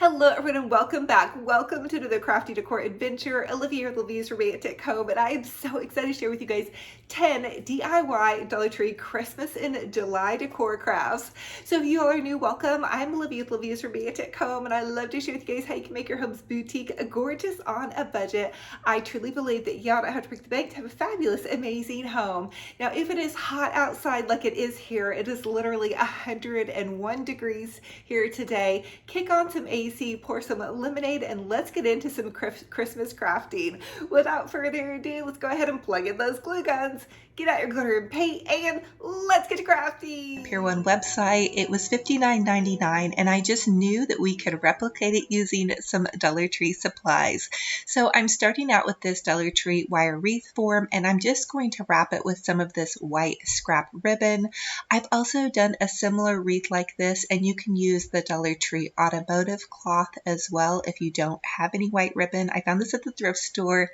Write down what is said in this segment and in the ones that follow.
Hello everyone and welcome back. Welcome to another crafty decor adventure. Olivia or Olivia's Romantic Home, and I am so excited to share with you guys 10 DIY Dollar Tree Christmas in July decor crafts. So if you all are new, welcome. I'm Olivia with Olivia's Romantic Home, and I love to share with you guys how you can make your home's boutique gorgeous on a budget. I truly believe that y'all don't have to break the bank to have a fabulous, amazing home. Now, if it is hot outside like it is here, it is literally 101 degrees here today. Kick on some AC, pour some lemonade, and let's get into some Christmas crafting. Without further ado, let's go ahead and plug in those glue guns, get out your glitter and paint, and let's get to crafting. Pier 1 website. It was $59.99, and I just knew that we could replicate it using some Dollar Tree supplies. So I'm starting out with this Dollar Tree wire wreath form, and I'm just going to wrap it with some of this white scrap ribbon. I've also done a similar wreath like this, and you can use the Dollar Tree automotive cloth as well if you don't have any white ribbon. I found this at the thrift store.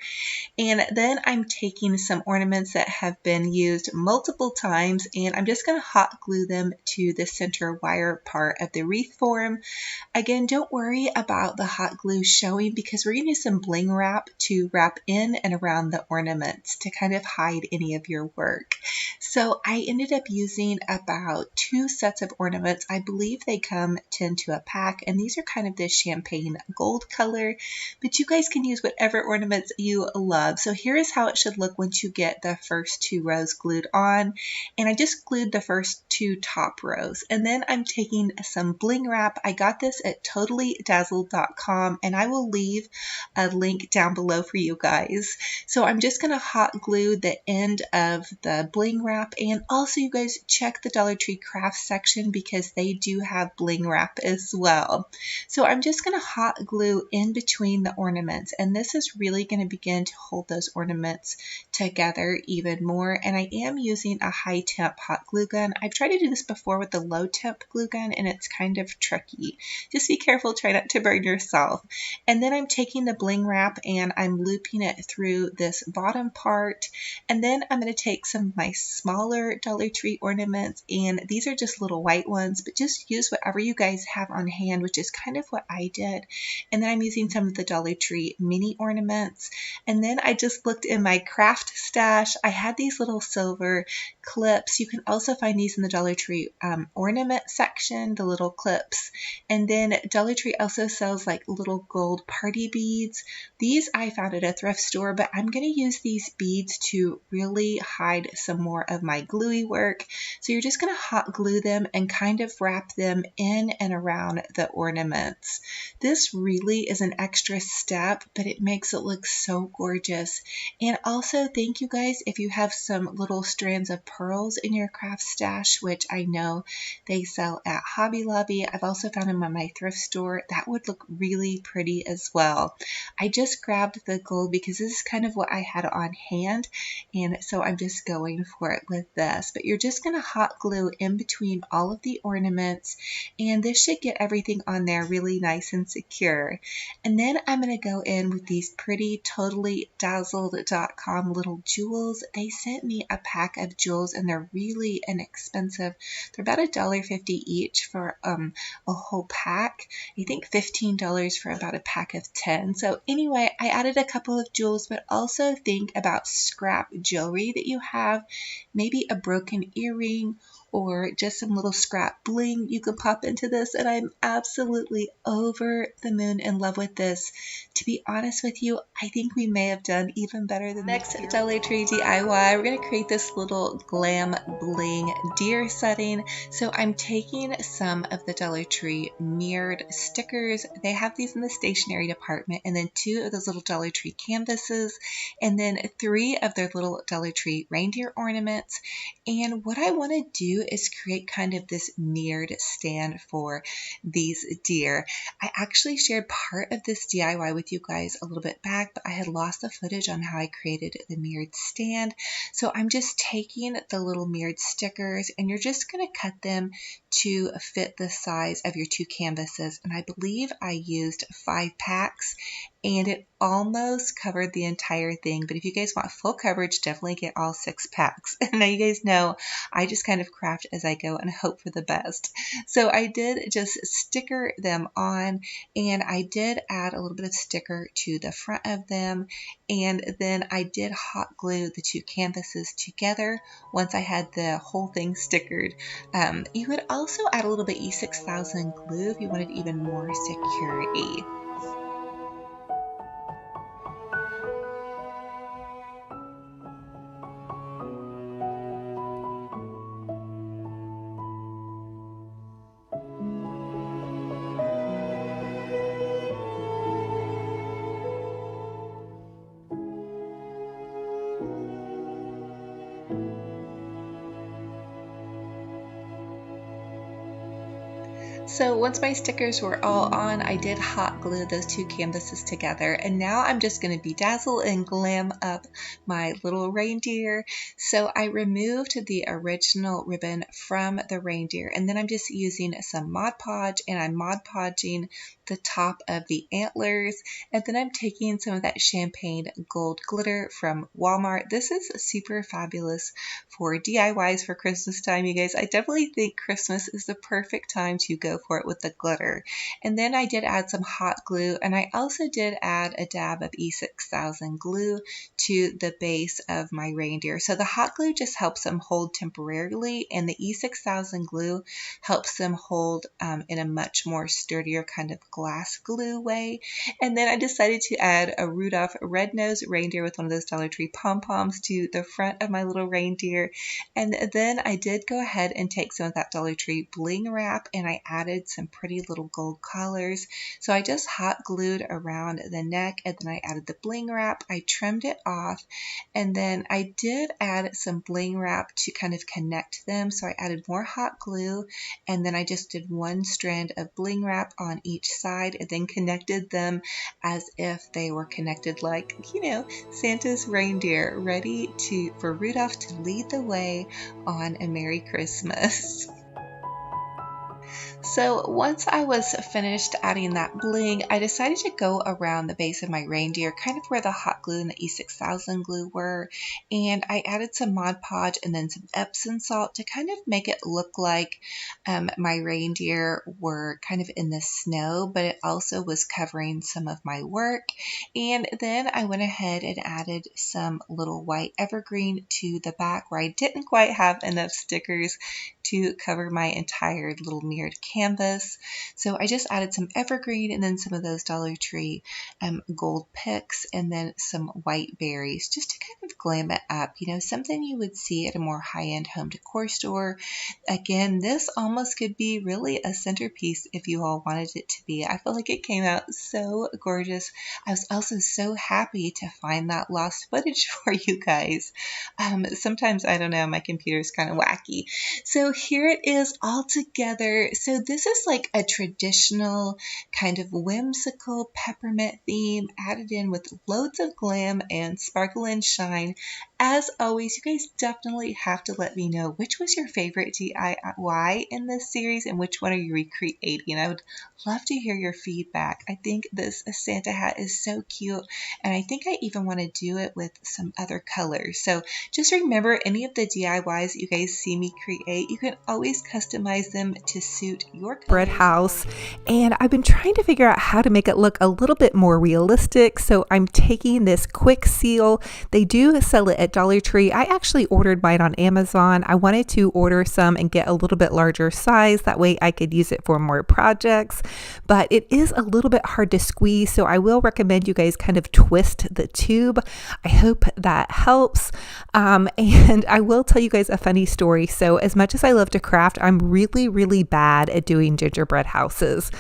And then I'm taking some ornaments that have been used multiple times, and I'm just going to hot glue them to the center wire part of the wreath form. Again, don't worry about the hot glue showing because we're going to use some bling wrap to wrap in and around the ornaments to kind of hide any of your work. So I ended up using about 2 sets of ornaments. I believe they come 10 to a pack, and these are kind of this champagne gold color, but you guys can use whatever ornaments you love. So here is how it should look once you get the first 2 rows glued on, and I just glued the first 2 top rows, and then I'm taking some bling wrap. I got this at totallydazzled.com, and I will leave a link down below for you guys. So I'm just going to hot glue the end of the bling wrap, and also you guys check the Dollar Tree crafts section because they do have bling wrap as well. So I'm just going to hot glue in between the ornaments, and this is really going to begin to hold those ornaments together even more. And I am using a high temp hot glue gun. I've tried to do this before with the low temp glue gun, and it's kind of tricky. Just be careful, try not to burn yourself. And then I'm taking the bling wrap and I'm looping it through this bottom part, and then I'm going to take some of my smaller Dollar Tree ornaments, and these are just little white ones, but just use whatever you guys have on hand, which is kind of what I did. And then I'm using some of the Dollar Tree mini ornaments, and then I just looked in my craft stash. I had these little silver clips. You can also find these in the Dollar Tree ornament section, the little clips. And then Dollar Tree also sells like little gold party beads. These I found at a thrift store, but I'm going to use these beads to really hide some more of my gluey work. So you're just going to hot glue them and kind of wrap them in and around the ornaments. This really is an extra step, but it makes it look so gorgeous. And also thank you guys if you have some little strands of pearls in your craft stash, which I know they sell at Hobby Lobby. I've also found them at my thrift store. That would look really pretty as well. I just grabbed the gold because this is kind of what I had on hand, and so I'm just going for it with this. But you're just going to hot glue in between all of the ornaments, and this should get everything on there really nice and secure. And then I'm going to go in with these pretty totallydazzled.com little jewels. They sent me a pack of jewels, and they're really inexpensive. They're about $1.50 each for a whole pack. I think $15 for about a pack of 10. So anyway, I added a couple of jewels, but also think about scrap jewelry that you have, maybe a broken earring or just some little scrap bling you can pop into this, and I'm absolutely over the moon in love with this. To be honest with you, I think we may have done even better than this. Next Dollar Tree DIY, we're going to create this little glam bling deer setting. So I'm taking some of the Dollar Tree mirrored stickers. They have these in the stationery department, and then 2 of those little Dollar Tree canvases, and then 3 of their little Dollar Tree reindeer ornaments. And what I want to do is create kind of this mirrored stand for these deer. I actually shared part of this DIY with you guys a little bit back, but I had lost the footage on how I created the mirrored stand. So I'm just taking the little mirrored stickers, and you're just going to cut them to fit the size of your 2 canvases. And I believe I used 5 packs, and it almost covered the entire thing. But if you guys want full coverage, definitely get all 6 packs. And now you guys know I just kind of craft as I go and hope for the best. So I did just sticker them on, and I did add a little bit of sticker to the front of them, and then I did hot glue the 2 canvases together once I had the whole thing stickered. You would also add a little bit E6000 glue if you wanted even more security. So once my stickers were all on, I did hot glue those 2 canvases together, and now I'm just going to bedazzle and glam up my little reindeer. So I removed the original ribbon from the reindeer, and then I'm just using some Mod Podge, and I'm Mod Podging the top of the antlers, and then I'm taking some of that champagne gold glitter from Walmart. This is super fabulous for DIYs for Christmas time, you guys. I definitely think Christmas is the perfect time to go for it with the glitter. And then I did add some hot glue, and I also did add a dab of E6000 glue to the base of my reindeer. So the hot glue just helps them hold temporarily, and the E6000 glue helps them hold in a much more sturdier kind of glass glue way. And then I decided to add a Rudolph red-nosed reindeer with one of those Dollar Tree pom-poms to the front of my little reindeer. And then I did go ahead and take some of that Dollar Tree bling wrap, and I added some pretty little gold collars. So I just hot glued around the neck, and then I added the bling wrap. I trimmed it off, and then I did add some bling wrap to kind of connect them. So I added more hot glue, and then I just did 1 strand of bling wrap on each side, and then connected them as if they were connected, like, you know, Santa's reindeer, ready for Rudolph to lead the way on a Merry Christmas. So once I was finished adding that bling, I decided to go around the base of my reindeer, kind of where the hot glue and the E6000 glue were, and I added some Mod Podge and then some Epsom salt to kind of make it look like my reindeer were kind of in the snow, but it also was covering some of my work. And then I went ahead and added some little white evergreen to the back where I didn't quite have enough stickers to cover my entire little mirrored canvas. So I just added some evergreen and then some of those Dollar Tree gold picks, and then some white berries just to kind of glam it up, you know, something you would see at a more high-end home decor store. Again, this almost could be really a centerpiece if you all wanted it to be. I feel like it came out so gorgeous. I was also so happy to find that lost footage for you guys. Sometimes, I don't know, my computer's kind of wacky. So here it is all together. So this is like a traditional kind of whimsical peppermint theme added in with loads of glam and sparkle and shine. As always, you guys definitely have to let me know which was your favorite DIY in this series and which one are you recreating. I would love to hear your feedback. I think this Santa hat is so cute, and I think I even want to do it with some other colors. So just remember, any of the DIYs you guys see me create, you can always customize them to suit your Gingerbread House, and I've been trying to figure out how to make it look a little bit more realistic. So I'm taking this quick seal. They do sell it at Dollar Tree. I actually ordered mine on Amazon. I wanted to order some and get a little bit larger size. That way I could use it for more projects, but it is a little bit hard to squeeze. So I will recommend you guys kind of twist the tube. I hope that helps. And I will tell you guys a funny story. So as much as I love to craft, I'm really, really bad at doing gingerbread houses.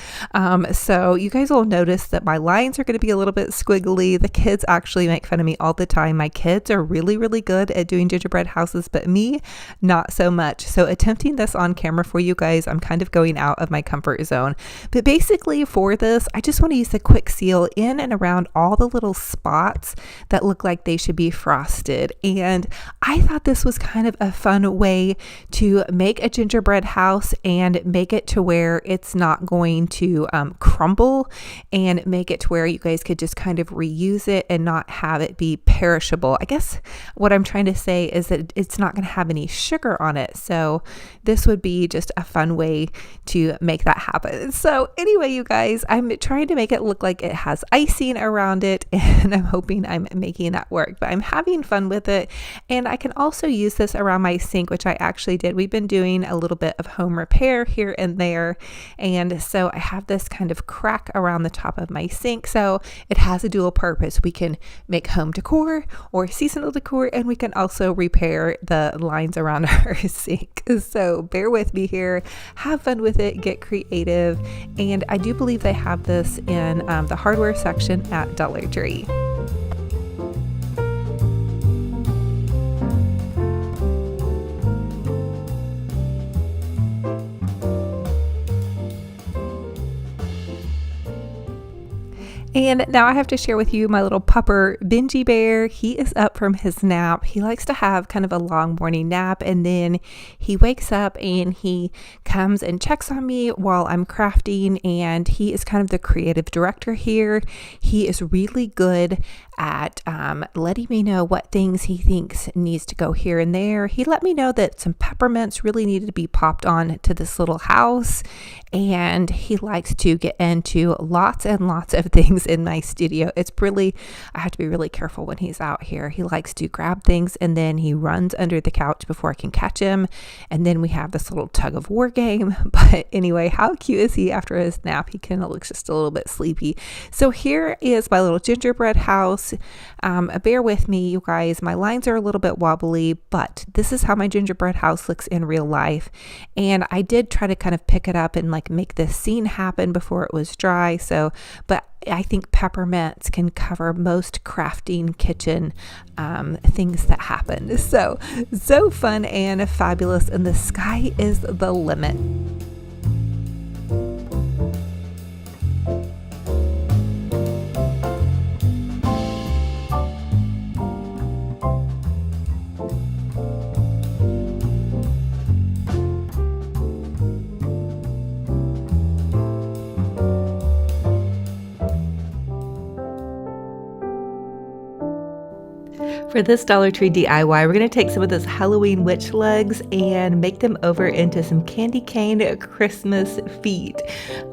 So you guys will notice that my lines are going to be a little bit squiggly. The kids actually make fun of me all the time. My kids are really, really good at doing gingerbread houses, but me, not so much. So attempting this on camera for you guys, I'm kind of going out of my comfort zone. But basically for this, I just want to use the quick seal in and around all the little spots that look like they should be frosted. And I thought this was kind of a fun way to make a gingerbread house and make it it to where it's not going to crumble, and make it to where you guys could just kind of reuse it and not have it be perishable. I guess what I'm trying to say is that it's not going to have any sugar on it. So this would be just a fun way to make that happen. So anyway, you guys, I'm trying to make it look like it has icing around it, and I'm hoping I'm making that work, but I'm having fun with it. And I can also use this around my sink, which I actually did. We've been doing a little bit of home repair here and there, and so I have this kind of crack around the top of my sink, so it has a dual purpose. We can make home decor or seasonal decor, and we can also repair the lines around our sink. So bear with me here, have fun with it, get creative. And I do believe they have this in the hardware section at Dollar Tree. And now I have to share with you my little pupper, Benji Bear. He is up from his nap. He likes to have kind of a long morning nap, and then he wakes up and he comes and checks on me while I'm crafting, and he is kind of the creative director here. He is really good at letting me know what things he thinks needs to go here and there. He let me know that some peppermints really needed to be popped on to this little house, and he likes to get into lots and lots of things in my studio. It's really, I have to be really careful when he's out here. He likes to grab things and then he runs under the couch before I can catch him, and then we have this little tug of war game. But anyway, how cute is he after his nap? He kind of looks just a little bit sleepy. So here is my little gingerbread house. Bear with me, you guys. My lines are a little bit wobbly, but this is how my gingerbread house looks in real life. And I did try to kind of pick it up and like make this scene happen before it was dry. So, but I think peppermints can cover most crafting kitchen things that happen. So fun and fabulous, and the sky is the limit. For this Dollar Tree DIY, we're going to take some of those Halloween witch legs and make them over into some candy cane Christmas feet.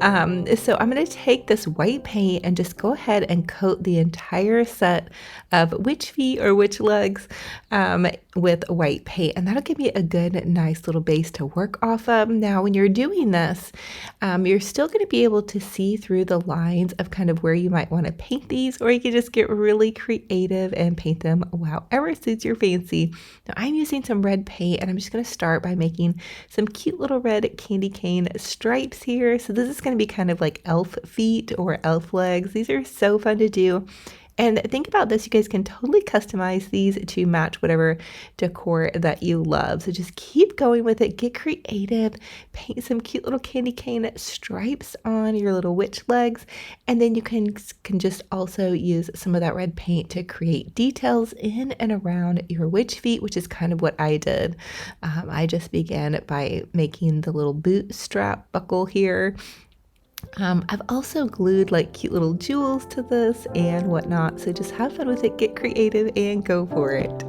So I'm going to take this white paint and just go ahead and coat the entire set of witch feet or witch legs with white paint, and that'll give me a good, nice little base to work off of. Now, when you're doing this, you're still going to be able to see through the lines of kind of where you might want to paint these, or you can just get really creative and paint them however suits your fancy. Now, I'm using some red paint, and I'm just going to start by making some cute little red candy cane stripes here. So this is going to be kind of like elf feet or elf legs. These are so fun to do. And think about this, you guys can totally customize these to match whatever decor that you love. So just keep going with it, get creative, paint some cute little candy cane stripes on your little witch legs, and then you can just also use some of that red paint to create details in and around your witch feet, which is kind of what I did. I just began by making the little boot strap buckle here. I've also glued like cute little jewels to this and whatnot, so just have fun with it, get creative, and go for it.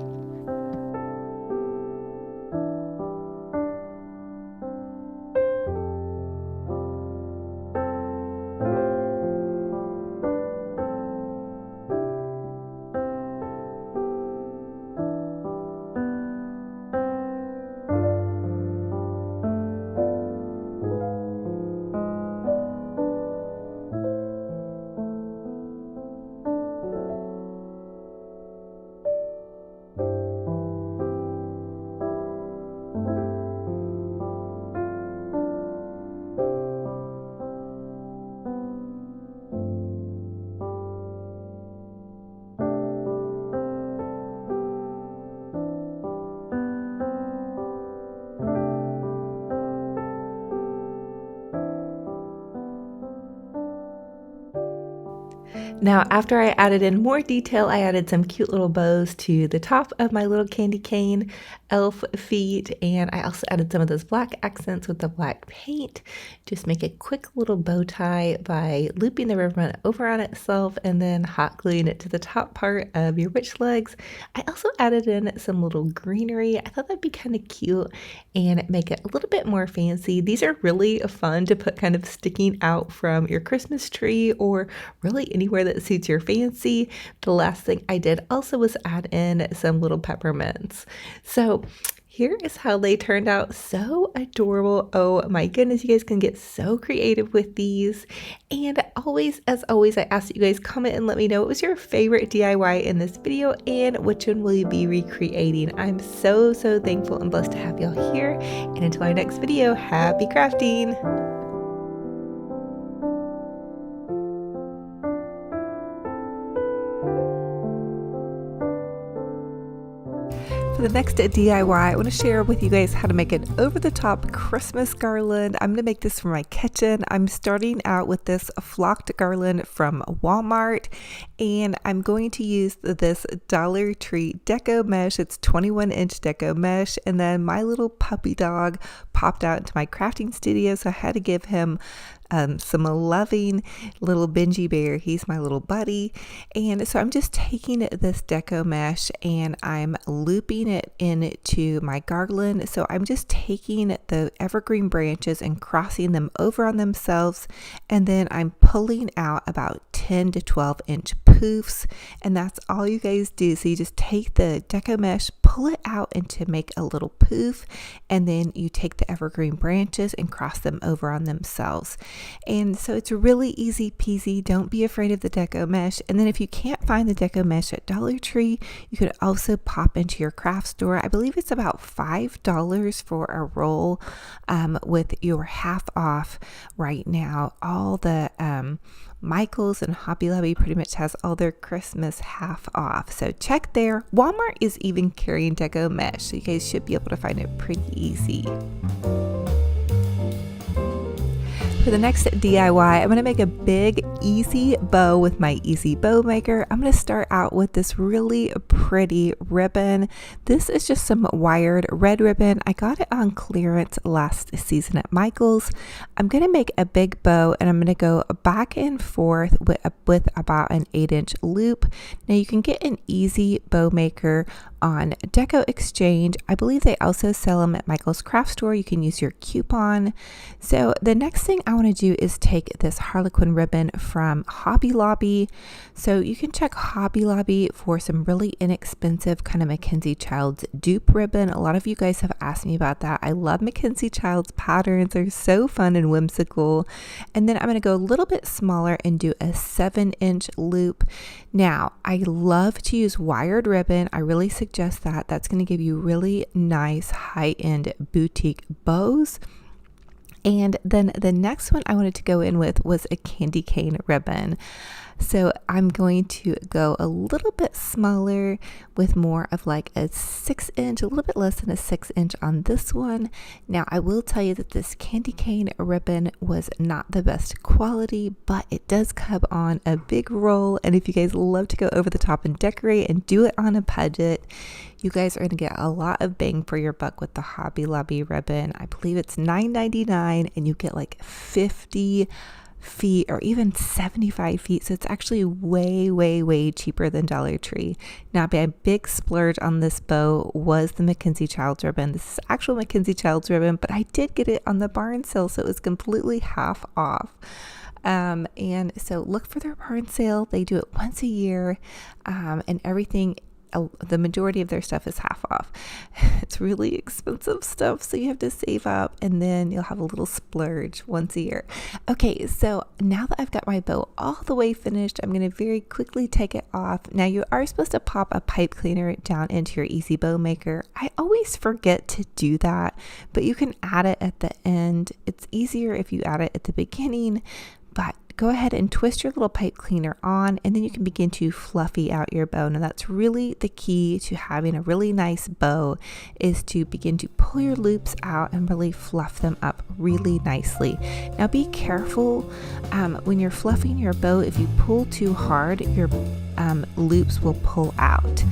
Now, after I added in more detail, I added some cute little bows to the top of my little candy cane elf feet, and I also added some of those black accents with the black paint. Just make a quick little bow tie by looping the ribbon over on itself and then hot gluing it to the top part of your witch legs. I also added in some little greenery. I thought that'd be kind of cute and make it a little bit more fancy. These are really fun to put kind of sticking out from your Christmas tree or really anywhere that suits your fancy. The last thing I did also was add in some little peppermints. So here is how they turned out. So adorable. Oh my goodness, you guys can get so creative with these. And as always, I ask that you guys comment and let me know what was your favorite DIY in this video and which one will you be recreating. I'm so thankful and blessed to have y'all here. And until our next video, happy crafting! For the next DIY, I want to share with you guys how to make an over-the-top Christmas garland. I'm going to make this for my kitchen. I'm starting out with this flocked garland from Walmart, and I'm going to use this Dollar Tree deco mesh. It's 21-inch deco mesh, and then my little puppy dog popped out into my crafting studio, so I had to give him some loving little Benji bear. He's my little buddy. And so I'm just taking this deco mesh and I'm looping it into my garland. So I'm just taking the evergreen branches and crossing them over on themselves, and then I'm pulling out about 10 to 12 inch poofs, and that's all you guys do. So you just take the deco mesh, pull it out and to make a little poof, and then you take the evergreen branches and cross them over on themselves. And so it's really easy peasy. Don't be afraid of the deco mesh. And then if you can't find the deco mesh at Dollar Tree, you could also pop into your craft store. I believe it's about $5 for a roll with your half off right now. All the Michael's and Hobby Lobby pretty much has all their Christmas half off. So check there. Walmart is even carrying deco mesh, so you guys should be able to find it pretty easy. For the next DIY, I'm going to make a big, easy bow with my Easy Bow Maker. I'm going to start out with this really pretty ribbon. This is just some wired red ribbon. I got it on clearance last season at Michael's. I'm going to make a big bow, and I'm going to go back and forth with about an 8-inch loop. Now you can get an Easy Bow Maker on Deco Exchange. I believe they also sell them at Michael's Craft Store. You can use your coupon. So the next thing I want to do is take this Harlequin ribbon from Hobby Lobby. So you can check Hobby Lobby for some really inexpensive kind of Mackenzie Childs dupe ribbon. A lot of you guys have asked me about that. I love Mackenzie Childs patterns. They're so fun and whimsical. And then I'm going to go a little bit smaller and do a 7-inch loop. Now, I love to use wired ribbon. I really suggest that. That's going to give you really nice high-end boutique bows. And then the next one I wanted to go in with was a candy cane ribbon. So I'm going to go a little bit smaller with more of like a 6-inch, a little bit less than a 6-inch on this one. Now I will tell you that this candy cane ribbon was not the best quality, but it does come on a big roll. And if you guys love to go over the top and decorate and do it on a budget, you guys are going to get a lot of bang for your buck with the Hobby Lobby ribbon. I believe it's $9.99 and you get like 50 feet or even 75 feet. So it's actually way cheaper than Dollar Tree. Now, my big splurge on this bow was the Mackenzie Childs ribbon. This is actual Mackenzie Childs ribbon, but I did get it on the barn sale, so it was completely half off. And so look for their barn sale. They do it once a year, and everything, the majority of their stuff is half off. It's really expensive stuff, so you have to save up, and then you'll have a little splurge once a year. Okay, so now that I've got my bow all the way finished, I'm going to very quickly take it off. Now you are supposed to pop a pipe cleaner down into your Easy Bow Maker. I always forget to do that, but you can add it at the end. It's easier if you add it at the beginning, but go ahead and twist your little pipe cleaner on, and then you can begin to fluffy out your bow. Now that's really the key to having a really nice bow, is to begin to pull your loops out and really fluff them up really nicely. Now be careful when you're fluffing your bow. If you pull too hard, your loops will pull out.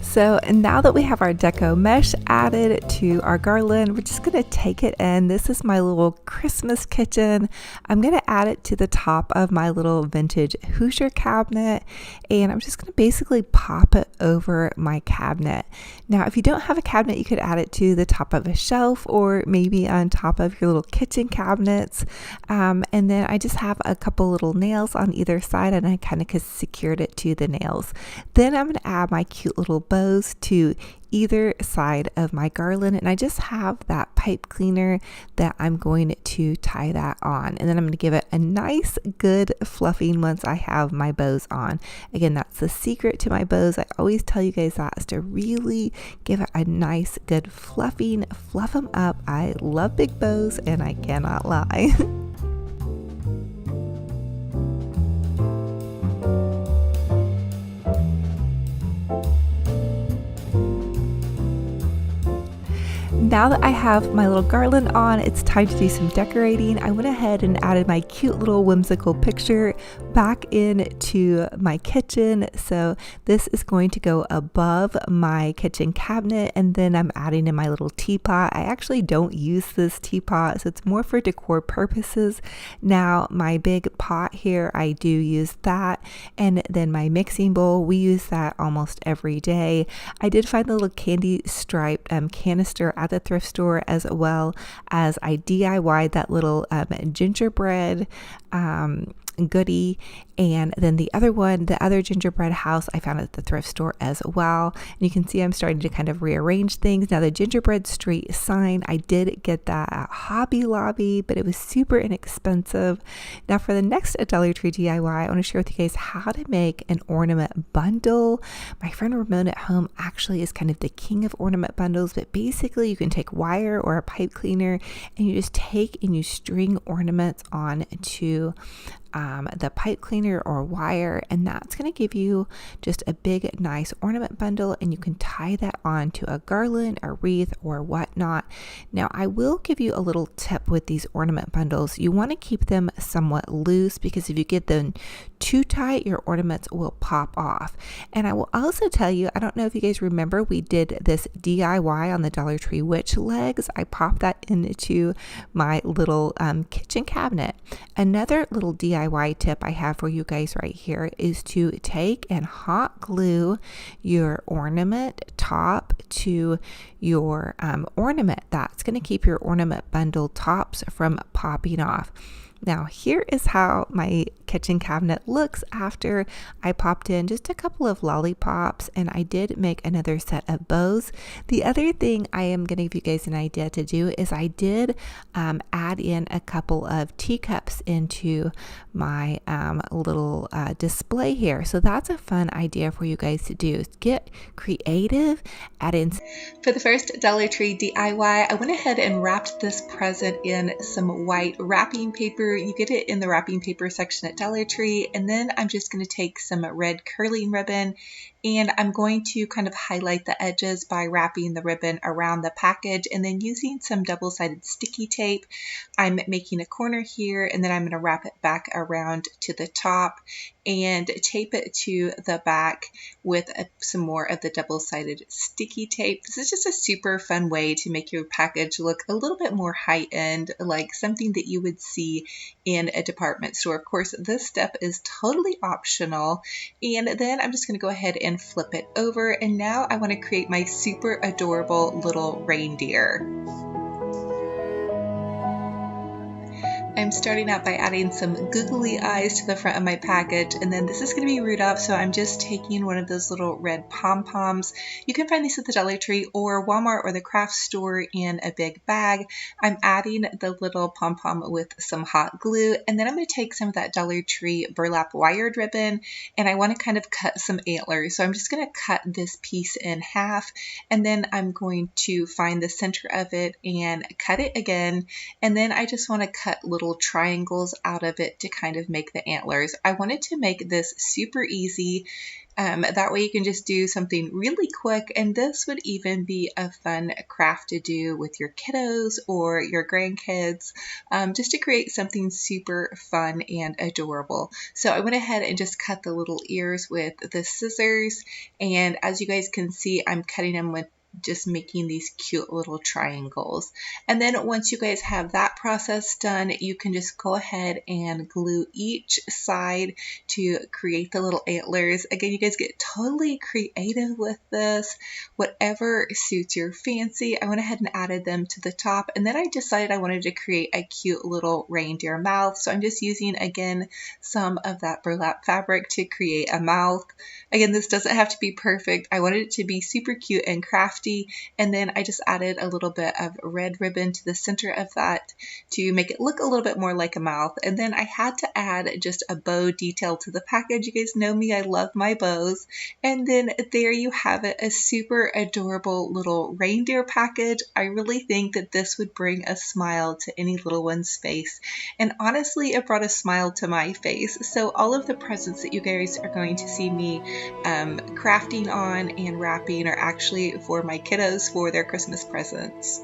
So now that we have our deco mesh added to our garland, we're just going to take it in. This is my little Christmas kitchen. I'm going to add it to the top of my little vintage Hoosier cabinet, and I'm just going to basically pop it over my cabinet. Now, if you don't have a cabinet, you could add it to the top of a shelf or maybe on top of your little kitchen cabinets. And then I just have a couple little nails on either side, and I kind of secured it to the nails. Then I'm going to add my cute little bows to either side of my garland, and I just have that pipe cleaner that I'm going to tie that on, and then I'm going to give it a nice good fluffing once I have my bows on. Again, that's the secret to my bows. I always tell you guys that, is to really give it a nice good fluffing, fluff them up. I love big bows, and I cannot lie. Now that I have my little garland on, it's time to do some decorating. I went ahead and added my cute little whimsical picture back into my kitchen. So this is going to go above my kitchen cabinet, and then I'm adding in my little teapot. I actually don't use this teapot, so it's more for decor purposes. Now my big pot here, I do use that, and then my mixing bowl, we use that almost every day. I did find the little candy striped canister at the thrift store, as well as I DIY'd that little gingerbread goodie, and then the other gingerbread house I found at the thrift store as well. And you can see I'm starting to kind of rearrange things. Now the gingerbread street sign, I did get that at Hobby Lobby, but it was super inexpensive. Now for the next Dollar Tree DIY, I want to share with you guys how to make an ornament bundle. My friend Ramon at home actually is kind of the king of ornament bundles, but basically you can take wire or a pipe cleaner, and you just take and you string ornaments on to the pipe cleaner or wire, and that's going to give you just a big nice ornament bundle, and you can tie that on to a garland, a wreath, or whatnot. Now I will give you a little tip with these ornament bundles. You want to keep them somewhat loose, because if you get them too tight, your ornaments will pop off. And I will also tell you, I don't know if you guys remember, we did this DIY on the Dollar Tree witch legs. I popped that into my little kitchen cabinet. Another little DIY tip I have for you guys right here is to take and hot glue your ornament top to your ornament. That's going to keep your ornament bundle tops from popping off. Now here is how my kitchen cabinet looks after I popped in just a couple of lollipops, and I did make another set of bows. The other thing I am going to give you guys an idea to do is I did add in a couple of teacups into my little display here. So that's a fun idea for you guys to do. Get creative, add in. For the first Dollar Tree DIY, I went ahead and wrapped this present in some white wrapping paper. You get it in the wrapping paper section at Dollar Tree, and then I'm just going to take some red curling ribbon, and I'm going to kind of highlight the edges by wrapping the ribbon around the package, and then using some double-sided sticky tape, I'm making a corner here, and then I'm going to wrap it back around to the top and tape it to the back with some more of the double-sided sticky tape. This is just a super fun way to make your package look a little bit more high-end, like something that you would see in a department store. Of course, this step is totally optional. And then I'm just going to go ahead and flip it over. And now I want to create my super adorable little reindeer. I'm starting out by adding some googly eyes to the front of my package, and then this is going to be Rudolph, so I'm just taking one of those little red pom-poms. You can find these at the Dollar Tree or Walmart or the craft store in a big bag. I'm adding the little pom-pom with some hot glue, and then I'm going to take some of that Dollar Tree burlap wired ribbon, and I want to kind of cut some antlers. So I'm just going to cut this piece in half, and then I'm going to find the center of it and cut it again, and then I just want to cut little triangles out of it to kind of make the antlers. I wanted to make this super easy. That way you can just do something really quick, and this would even be a fun craft to do with your kiddos or your grandkids, just to create something super fun and adorable. So I went ahead and just cut the little ears with the scissors, and as you guys can see, I'm cutting them with just making these cute little triangles. And then once you guys have that process done, you can just go ahead and glue each side to create the little antlers. Again, you guys get totally creative with this, whatever suits your fancy. I went ahead and added them to the top, and then I decided I wanted to create a cute little reindeer mouth. So I'm just using, again, some of that burlap fabric to create a mouth. Again, this doesn't have to be perfect. I wanted it to be super cute and crafty. And then I just added a little bit of red ribbon to the center of that to make it look a little bit more like a mouth. And then I had to add just a bow detail to the package. You guys know me, I love my bows. And then there you have it, a super adorable little reindeer package. I really think that this would bring a smile to any little one's face. And honestly, it brought a smile to my face. So all of the presents that you guys are going to see me crafting on and wrapping are actually for my kiddos for their Christmas presents.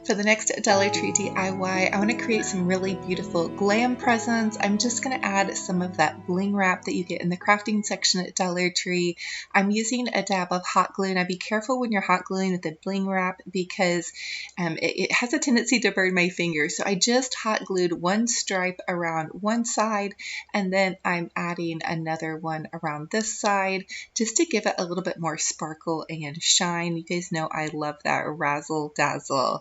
For the next Dollar Tree DIY, I want to create some really beautiful glam presents. I'm just going to add some of that bling wrap that you get in the crafting section at Dollar Tree. I'm using a dab of hot glue. Now be careful when you're hot gluing with the bling wrap because it has a tendency to burn my fingers. So I just hot glued one stripe around one side, and then I'm adding another one around this side just to give it a little bit more sparkle and shine. You guys know I love that razzle dazzle.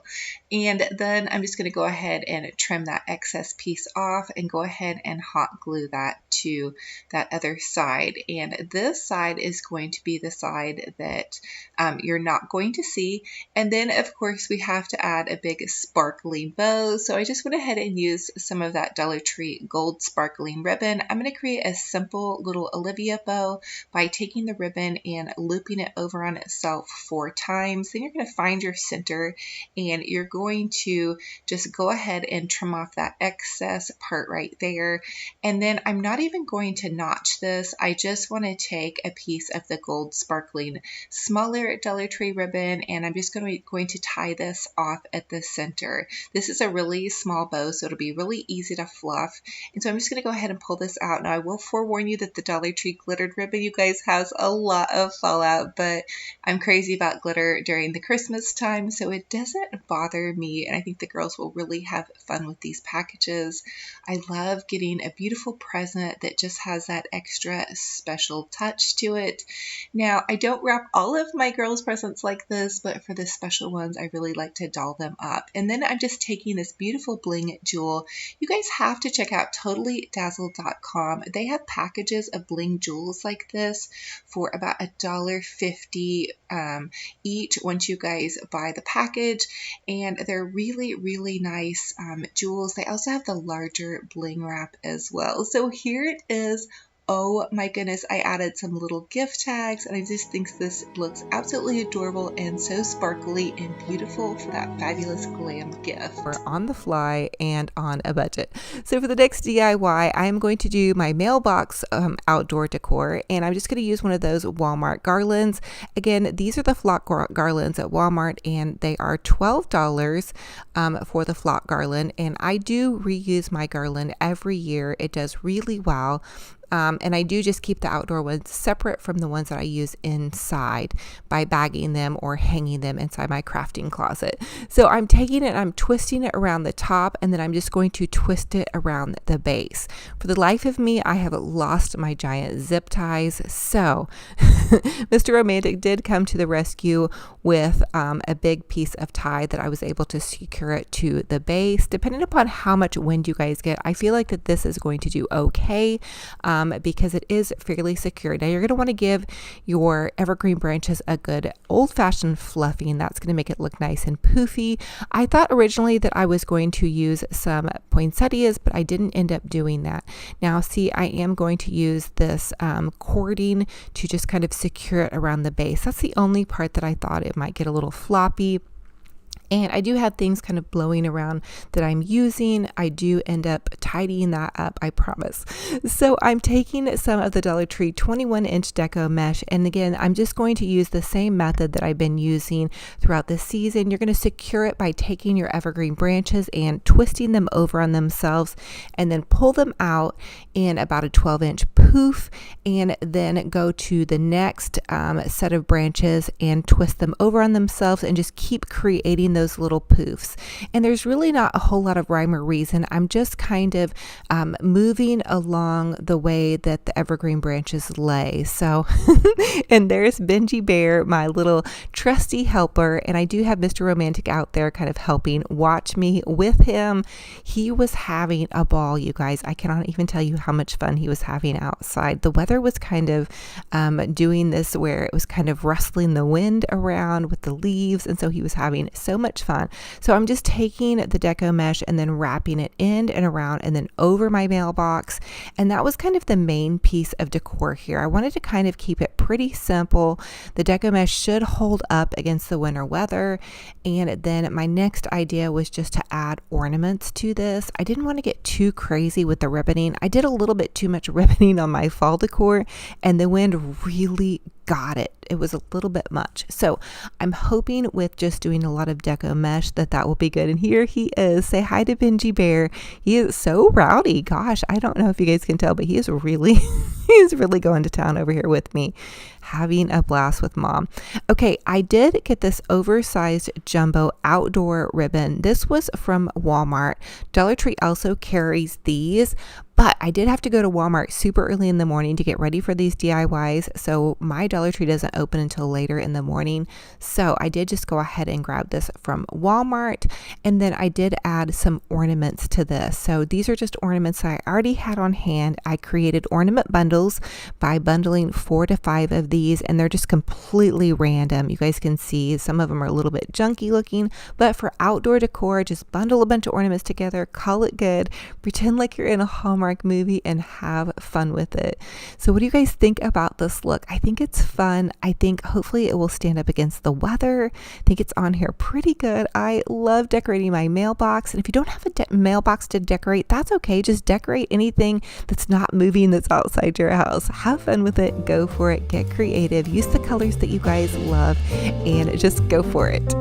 And then I'm just going to go ahead and trim that excess piece off and go ahead and hot glue that to that other side. And this side is going to be the side that you're not going to see. And then of course we have to add a big sparkling bow. So I just went ahead and used some of that Dollar Tree gold sparkling ribbon. I'm going to create a simple little Olivia bow by taking the ribbon and looping it over on itself 4 times. Then you're going to find your center, and you're going to just go ahead and trim off that excess part right there. And then I'm not even going to notch this. I just want to take a piece of the gold sparkling smaller Dollar Tree ribbon, and I'm just going to tie this off at the center. This is a really small bow, so it'll be really easy to fluff. And so I'm just going to go ahead and pull this out. Now I will forewarn you that the Dollar Tree glittered ribbon, you guys, has a lot of fallout, but I'm crazy about glitter during the Christmas time, so it doesn't bother me, and I think the girls will really have fun with these packages. I love getting a beautiful present that just has that extra special touch to it. Now, I don't wrap all of my girls' presents like this, but for the special ones, I really like to doll them up. And then I'm just taking this beautiful bling jewel. You guys have to check out totallydazzled.com. They have packages of bling jewels like this for about $1.50 each once you guys buy the package, and they're really, really nice jewels. They also have the larger bling wrap as well. So here it is. Oh my goodness, I added some little gift tags, and I just think this looks absolutely adorable and so sparkly and beautiful for that fabulous glam gift. We're on the fly and on a budget. So for the next DIY, I'm going to do my mailbox outdoor decor, and I'm just going to use one of those Walmart garlands. Again, these are the flock garlands at Walmart, and they are $12 for the flock garland, and I do reuse my garland every year. It does really well. And I do just keep the outdoor ones separate from the ones that I use inside by bagging them or hanging them inside my crafting closet. So I'm taking it, I'm twisting it around the top, and then I'm just going to twist it around the base. For the life of me, I have lost my giant zip ties. So Mr. Romantic did come to the rescue with a big piece of tie that I was able to secure it to the base. Depending upon how much wind you guys get, I feel like that this is going to do okay because it is fairly secure. Now you're going to want to give your evergreen branches a good old-fashioned fluffing. That's going to make it look nice and poofy. I thought originally that I was going to use some poinsettias, but I didn't end up doing that. Now see, I am going to use this cording to just kind of secure it around the base. That's the only part that I thought it might get a little floppy. And I do have things kind of blowing around that I'm using. I do end up tidying that up, I promise. So I'm taking some of the Dollar Tree 21-inch deco mesh. And again, I'm just going to use the same method that I've been using throughout the season. You're going to secure it by taking your evergreen branches and twisting them over on themselves, and then pull them out in about a 12-inch poof, and then go to the next set of branches and twist them over on themselves, and just keep creating those little poofs. And there's really not a whole lot of rhyme or reason. I'm just kind of moving along the way that the evergreen branches lay. So, and there's Benji Bear, my little trusty helper. And I do have Mr. Romantic out there kind of helping watch me with him. He was having a ball, you guys. I cannot even tell you how much fun he was having outside. The weather was kind of doing this where it was kind of rustling the wind around with the leaves. And so he was having so much fun. So I'm just taking the deco mesh and then wrapping it in and around and then over my mailbox. And that was kind of the main piece of decor here. I wanted to kind of keep it pretty simple. The deco mesh should hold up against the winter weather. And then my next idea was just to add ornaments to this. I didn't want to get too crazy with the ribboning. I did a little bit too much ribboning on my fall decor, and the wind really got it. It was a little bit much. So I'm hoping with just doing a lot of deco mesh that will be good. And here he is. Say hi to Benji Bear. He is so rowdy. Gosh, I don't know if you guys can tell, but he is really, he's really going to town over here with me, having a blast with mom. Okay, I did get this oversized jumbo outdoor ribbon. This was from Walmart. Dollar Tree also carries these, but I did have to go to Walmart super early in the morning to get ready for these DIYs. So my Dollar Tree doesn't open until later in the morning. So I did just go ahead and grab this from Walmart. And then I did add some ornaments to this. So these are just ornaments I already had on hand. I created ornament bundles by bundling 4 to 5 of these, and they're just completely random. You guys can see some of them are a little bit junky looking, but for outdoor decor, just bundle a bunch of ornaments together, call it good, pretend like you're in a Hallmark movie, and have fun with it. So what do you guys think about this look? I think it's fun. I think hopefully it will stand up against the weather. I think it's on here pretty good. I love decorating my mailbox, and if you don't have a mailbox to decorate, that's okay. Just decorate anything that's not moving that's outside your house. Have fun with it. Go for it. Get creative. Use the colors that you guys love, and just go for it.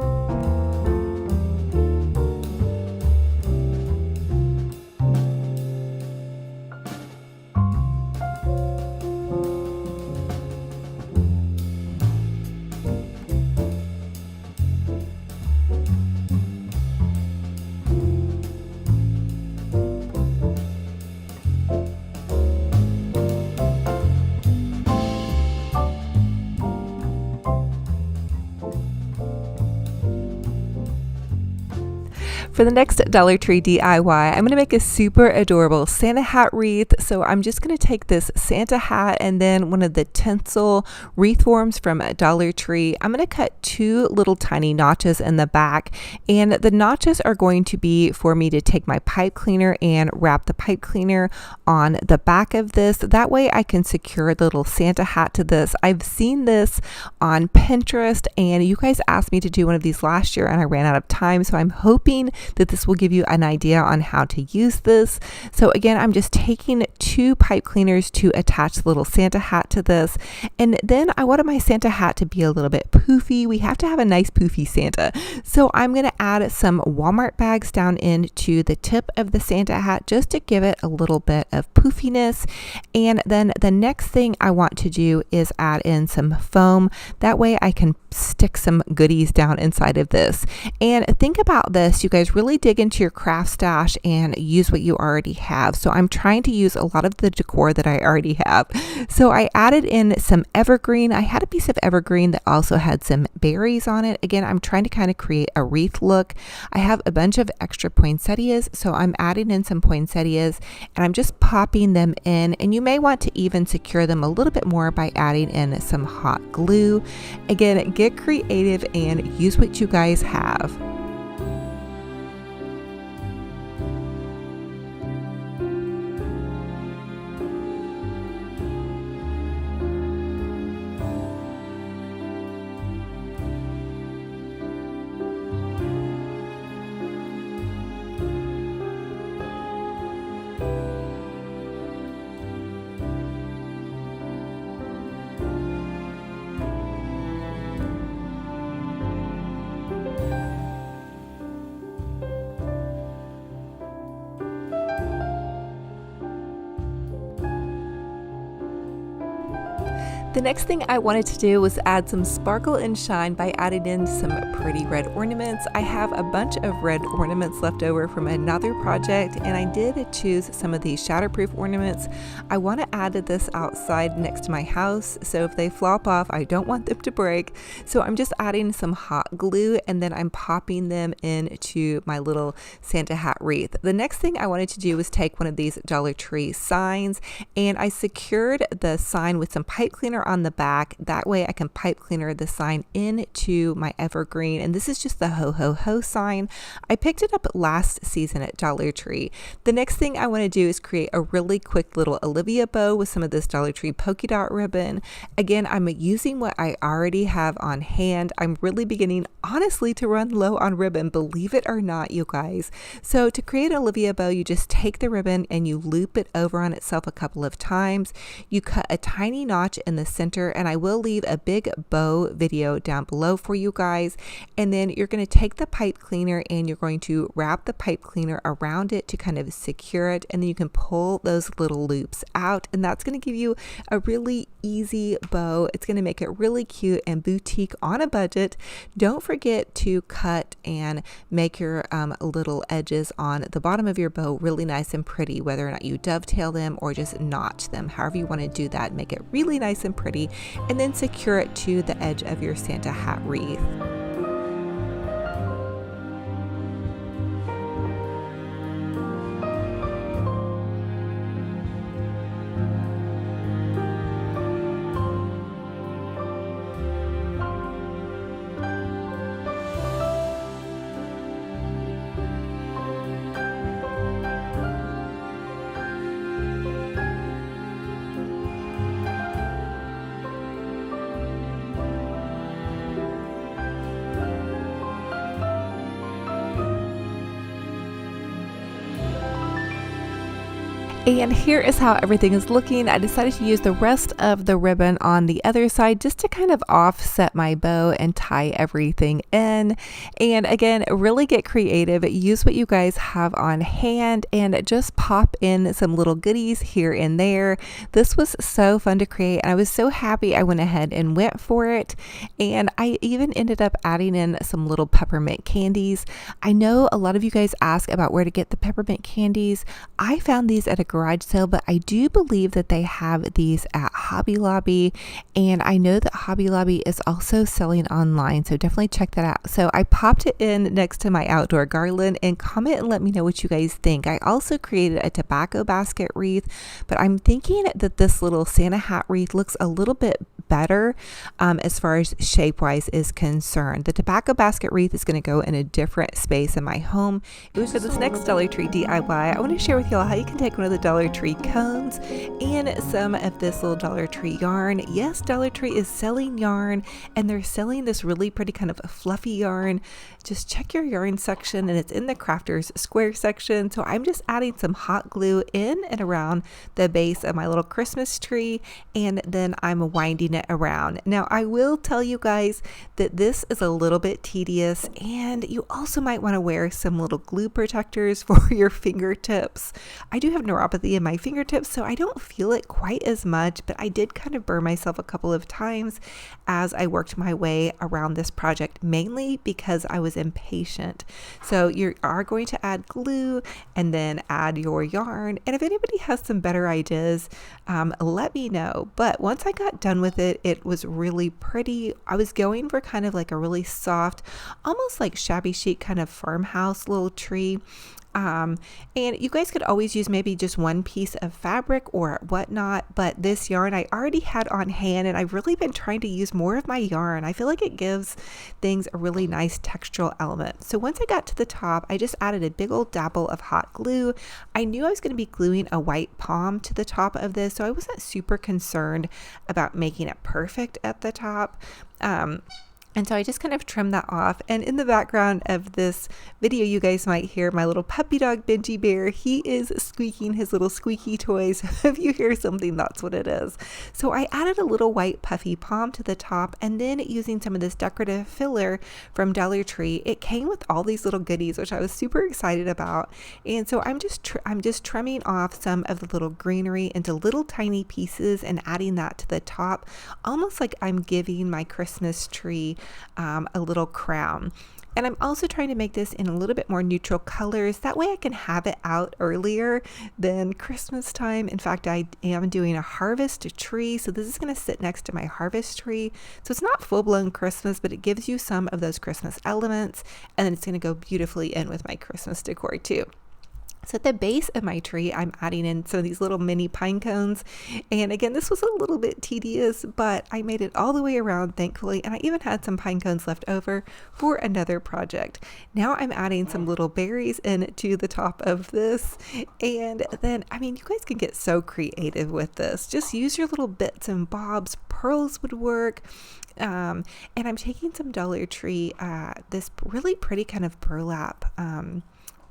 For the next Dollar Tree DIY, I'm going to make a super adorable Santa hat wreath. So I'm just going to take this Santa hat and then one of the tinsel wreath forms from Dollar Tree. I'm going to cut 2 little tiny notches in the back, and the notches are going to be for me to take my pipe cleaner and wrap the pipe cleaner on the back of this. That way I can secure the little Santa hat to this. I've seen this on Pinterest, and you guys asked me to do one of these last year and I ran out of time. So I'm hoping that this will give you an idea on how to use this. So again, I'm just taking 2 pipe cleaners to attach the little Santa hat to this. And then I wanted my Santa hat to be a little bit poofy. We have to have a nice poofy Santa. So I'm going to add some Walmart bags down into the tip of the Santa hat just to give it a little bit of poofiness. And then the next thing I want to do is add in some foam. That way I can stick some goodies down inside of this. And think about this, you guys, really dig into your craft stash and use what you already have. So I'm trying to use a lot of the decor that I already have. So I added in some evergreen. I had a piece of evergreen that also had some berries on it. Again, I'm trying to kind of create a wreath look. I have a bunch of extra poinsettias, so I'm adding in some poinsettias and I'm just popping them in, and you may want to even secure them a little bit more by adding in some hot glue. Again, get creative and use what you guys have. The next thing I wanted to do was add some sparkle and shine by adding in some pretty red ornaments. I have a bunch of red ornaments left over from another project, and I did choose some of these shatterproof ornaments. I want to add this outside next to my house, so if they flop off, I don't want them to break. So I'm just adding some hot glue, and then I'm popping them into my little Santa hat wreath. The next thing I wanted to do was take one of these Dollar Tree signs, and I secured the sign with some pipe cleaner on the back. That way I can pipe cleaner the sign into my evergreen, and this is just the ho ho ho sign. I picked it up last season at Dollar Tree. The next thing I want to do is create a really quick little Olivia bow with some of this Dollar Tree polka dot ribbon. Again, I'm using what I already have on hand. I'm really beginning honestly to run low on ribbon, believe it or not, you guys. So to create an Olivia bow, you just take the ribbon and you loop it over on itself a couple of times. You cut a tiny notch in the center, and I will leave a big bow video down below for you guys. And then you're going to take the pipe cleaner and you're going to wrap the pipe cleaner around it to kind of secure it, and then you can pull those little loops out, and that's going to give you a really easy bow. It's going to make it really cute and boutique on a budget. Don't forget to cut and make your little edges on the bottom of your bow really nice and pretty, whether or not you dovetail them or just notch them, however you want to do that. Make it really nice and pretty, and then secure it to the edge of your Santa hat wreath. And here is how everything is looking. I decided to use the rest of the ribbon on the other side just to kind of offset my bow and tie everything in. And again, really get creative. Use what you guys have on hand and just pop in some little goodies here and there. This was so fun to create, and I was so happy I went ahead and went for it. And I even ended up adding in some little peppermint candies. I know a lot of you guys ask about where to get the peppermint candies. I found these at a garage sale, but I do believe that they have these at Hobby Lobby, and I know that Hobby Lobby is also selling online, so definitely check that out. So I popped it in next to my outdoor garland, and comment and let me know what you guys think. I also created a tobacco basket wreath, but I'm thinking that this little Santa hat wreath looks a little bit better as far as shape-wise is concerned. The tobacco basket wreath is going to go in a different space in my home. For this next Dollar Tree DIY, I want to share with y'all how you can take one of the Dollar Tree cones and some of this little Dollar Tree yarn. Yes, Dollar Tree is selling yarn, and they're selling this really pretty kind of fluffy yarn. Just check your yarn section, and it's in the Crafters Square section. So I'm just adding some hot glue in and around the base of my little Christmas tree, and then I'm winding it around. Now, I will tell you guys that this is a little bit tedious, and you also might want to wear some little glue protectors for your fingertips. I do have neuropathy in my fingertips, so I don't feel it quite as much, but I did kind of burn myself a couple of times as I worked my way around this project, mainly because I was impatient. So you are going to add glue and then add your yarn. And if anybody has some better ideas, let me know. But once I got done with it, it was really pretty. I was going for kind of like a really soft, almost like shabby chic kind of farmhouse little tree. And you guys could always use maybe just one piece of fabric or whatnot, but this yarn I already had on hand, and I've really been trying to use more of my yarn. I feel like it gives things a really nice textural element. So once I got to the top, I just added a big old dabble of hot glue. I knew I was going to be gluing a white palm to the top of this, so I wasn't super concerned about making it perfect at the top. And so I just kind of trimmed that off. And in the background of this video, you guys might hear my little puppy dog, Benji Bear. He is squeaking his little squeaky toy. So if you hear something, that's what it is. So I added a little white puffy palm to the top, and then using some of this decorative filler from Dollar Tree, it came with all these little goodies, which I was super excited about. And so I'm just trimming off some of the little greenery into little tiny pieces and adding that to the top, almost like I'm giving my Christmas tree a little crown. And I'm also trying to make this in a little bit more neutral colors. That way I can have it out earlier than Christmas time. In fact, I am doing a harvest tree. So this is going to sit next to my harvest tree. So it's not full-blown Christmas, but it gives you some of those Christmas elements. And then it's going to go beautifully in with my Christmas decor too. So at the base of my tree, I'm adding in some of these little mini pine cones. And again, this was a little bit tedious, but I made it all the way around, thankfully. And I even had some pine cones left over for another project. Now I'm adding some little berries into the top of this. And then, I mean, you guys can get so creative with this. Just use your little bits and bobs. Pearls would work. And I'm taking some Dollar Tree, this really pretty kind of burlap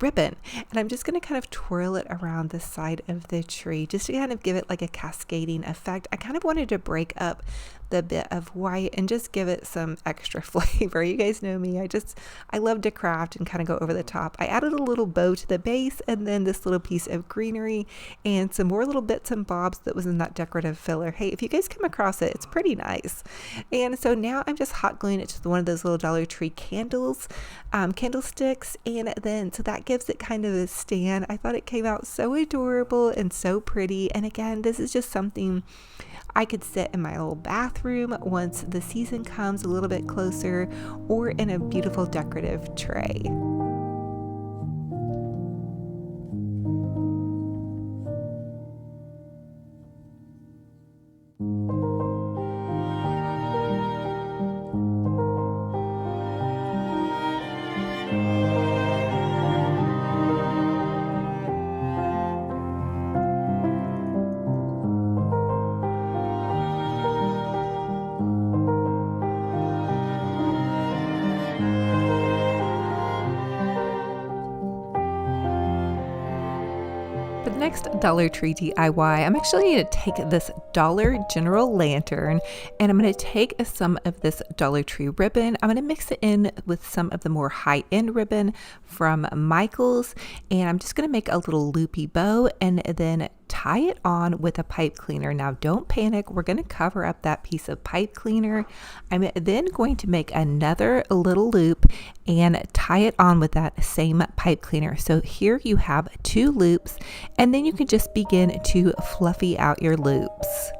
ribbon, and I'm just going to kind of twirl it around the side of the tree just to kind of give it like a cascading effect. I kind of wanted to break up the bit of white and just give it some extra flavor. You guys know me, I love to craft and kind of go over the top. I added a little bow to the base, and then this little piece of greenery and some more little bits and bobs that was in that decorative filler. Hey, if you guys come across it, it's pretty nice. And so now I'm just hot gluing it to one of those little Dollar Tree candlesticks, and then so that gives it kind of a stand. I thought it came out so adorable and so pretty. And again, this is just something I could sit in my old bathroom once the season comes a little bit closer, or in a beautiful decorative tray. For the next Dollar Tree DIY, I'm actually going to take this Dollar General lantern, and I'm going to take some of this Dollar Tree ribbon. I'm going to mix it in with some of the more high-end ribbon from Michaels, and I'm just going to make a little loopy bow and then tie it on with a pipe cleaner. Now don't panic, we're going to cover up that piece of pipe cleaner. I'm then going to make another little loop and tie it on with that same pipe cleaner. So here you have 2 loops, and then you can just begin to fluffy out your loops.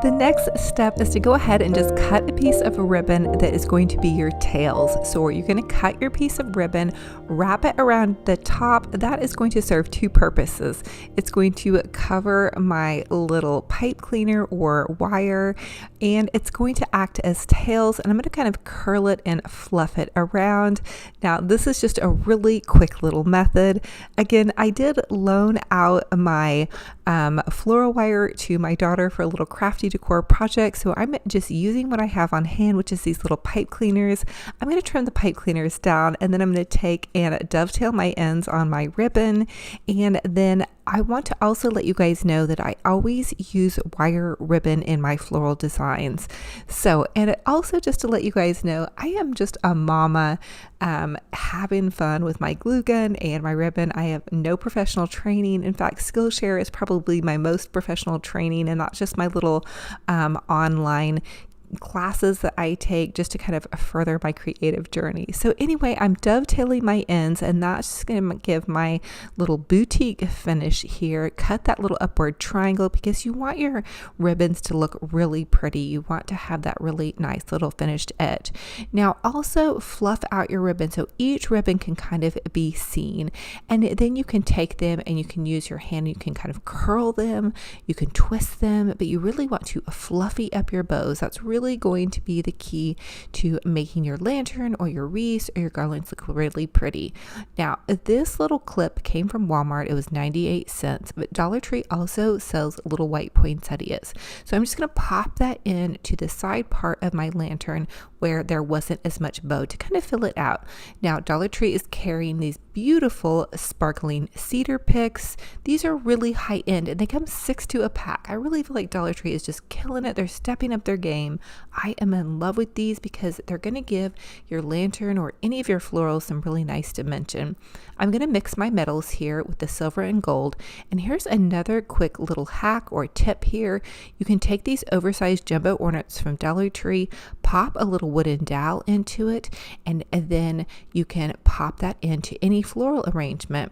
The next step is to go ahead and just cut a piece of ribbon that is going to be your tails. So you're going to cut your piece of ribbon, wrap it around the top. That is going to serve two purposes. It's going to cover my little pipe cleaner or wire, and it's going to act as tails, and I'm going to kind of curl it and fluff it around. Now, this is just a really quick little method. Again, I did loan out my floral wire to my daughter for a little crafty decor project, so I'm just using what I have on hand, which is these little pipe cleaners. I'm going to trim the pipe cleaners down, and then I'm going to take and dovetail my ends on my ribbon. And then I want to also let you guys know that I always use wire ribbon in my floral designs. So, and also just to let you guys know, I am just a mama having fun with my glue gun and my ribbon. I have no professional training. In fact, Skillshare is probably my most professional training, and not just my little online classes that I take just to kind of further my creative journey. So anyway, I'm dovetailing my ends, and that's just going to give my little boutique finish here. Cut that little upward triangle because you want your ribbons to look really pretty. You want to have that really nice little finished edge. Now also fluff out your ribbon so each ribbon can kind of be seen, and then you can take them and you can use your hand, you can kind of curl them, you can twist them, but you really want to fluffy up your bows. That's really going to be the key to making your lantern or your wreaths or your garlands look really pretty. Now, this little clip came from Walmart. It was 98 cents, but Dollar Tree also sells little white poinsettias. So I'm just going to pop that in to the side part of my lantern where there wasn't as much bow to kind of fill it out. Now, Dollar Tree is carrying these beautiful sparkling cedar picks. These are really high end, and they come 6 to a pack. I really feel like Dollar Tree is just killing it. They're stepping up their game. I am in love with these because they're going to give your lantern or any of your florals some really nice dimension. I'm going to mix my metals here with the silver and gold. And here's another quick little hack or tip here. You can take these oversized jumbo ornaments from Dollar Tree, pop a little wooden dowel into it, and then you can pop that into any floral arrangement,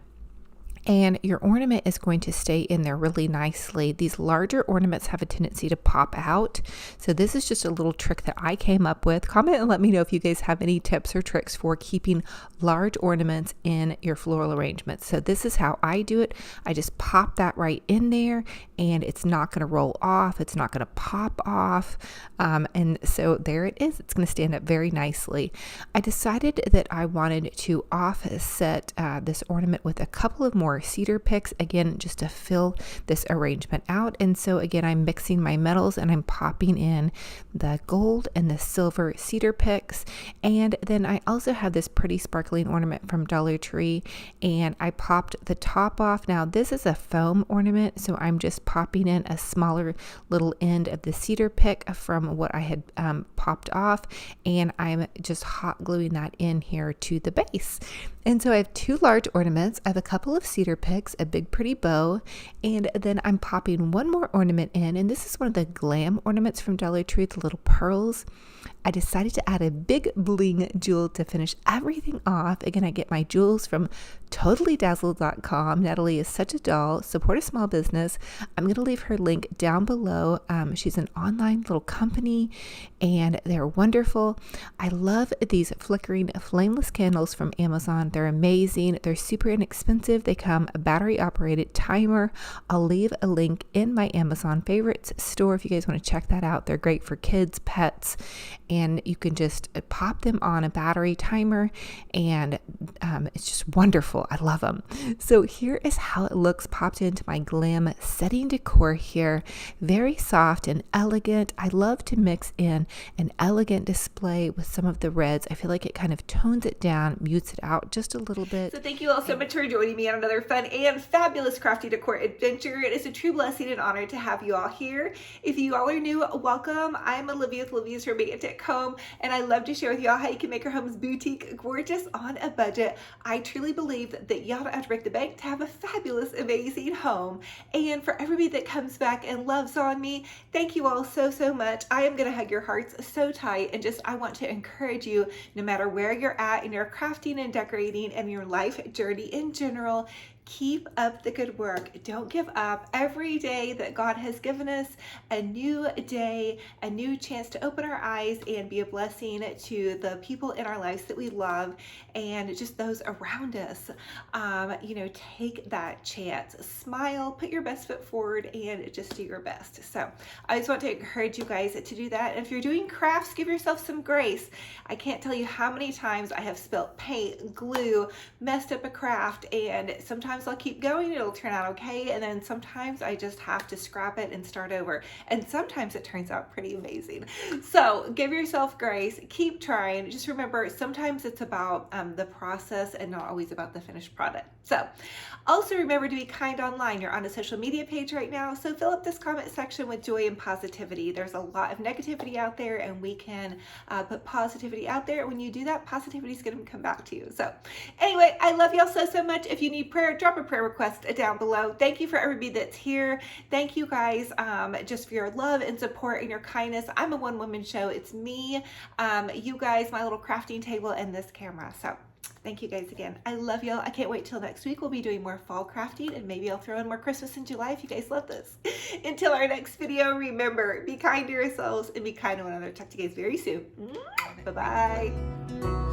and your ornament is going to stay in there really nicely. These larger ornaments have a tendency to pop out. So this is just a little trick that I came up with. Comment and let me know if you guys have any tips or tricks for keeping large ornaments in your floral arrangements. So this is how I do it. I just pop that right in there, and it's not going to roll off. It's not going to pop off. And so there it is. It's going to stand up very nicely. I decided that I wanted to offset this ornament with a couple of more cedar picks, again, just to fill this arrangement out. And so again, I'm mixing my metals and I'm popping in the gold and the silver cedar picks. And then I also have this pretty sparkling ornament from Dollar Tree, and I popped the top off. Now this is a foam ornament, so I'm just popping in a smaller little end of the cedar pick from what I had popped off, and I'm just hot gluing that in here to the base. And so I have 2 large ornaments. I have a couple of cedar picks, a big pretty bow, and then I'm popping one more ornament in, and this is one of the glam ornaments from Dollar Tree, the little pearls. I decided to add a big bling jewel to finish everything off. Again, I get my jewels from totallydazzled.com. Natalie is such a doll. Support a small business. I'm going to leave her link down below. She's an online little company, and they're wonderful. I love these flickering flameless candles from Amazon. They're amazing. They're super inexpensive. They come a battery operated timer. I'll leave a link in my Amazon favorites store if you guys want to check that out. They're great for kids, pets, and you can just pop them on a battery timer, and it's just wonderful. I love them. So here is how it looks popped into my glam setting decor here. Very soft and elegant. I love to mix in an elegant display with some of the reds. I feel like it kind of tones it down, mutes it out just a little bit. So thank you all so much for joining me on another fun and fabulous crafty decor adventure. It is a true blessing and honor to have you all here. If you all are new, welcome. I'm Olivia with Olivias Romantic Home, and I love to share with y'all how you can make your homes boutique, gorgeous, on a budget. I truly believe that y'all don't have to break the bank to have a fabulous, amazing home. And for everybody that comes back and loves on me, thank you all so, so much. I am going to hug your hearts so tight, and I want to encourage you, no matter where you're at in your crafting and decorating and your life journey in general, Keep up the good work. Don't give up. Every day that God has given us, a new day, a new chance to open our eyes and be a blessing to the people in our lives that we love and just those around us. Take that chance. Smile, put your best foot forward, and just do your best. So I just want to encourage you guys to do that. And if you're doing crafts, give yourself some grace. I can't tell you how many times I have spilled paint, glue, messed up a craft, and sometimes I'll keep going, it'll turn out okay, and then sometimes I just have to scrap it and start over, and sometimes it turns out pretty amazing. So give yourself grace, keep trying. Just remember, sometimes it's about the process and not always about the finished product. So also remember to be kind online. You're on a social media page right now, so fill up this comment section with joy and positivity. There's a lot of negativity out there, and we can put positivity out there. When you do that, positivity is going to come back to you. So anyway, I love y'all so much. If you need prayer, drop a prayer request down below. Thank you for everybody that's here. Thank you guys just for your love and support and your kindness. I'm a one-woman show. It's me, you guys, my little crafting table, and this camera. So thank you guys again. I love y'all. I can't wait till next week. We'll be doing more fall crafting, and maybe I'll throw in more Christmas in July if you guys love this. Until our next video, remember, be kind to yourselves and be kind to one another. Talk to you guys very soon. Bye-bye.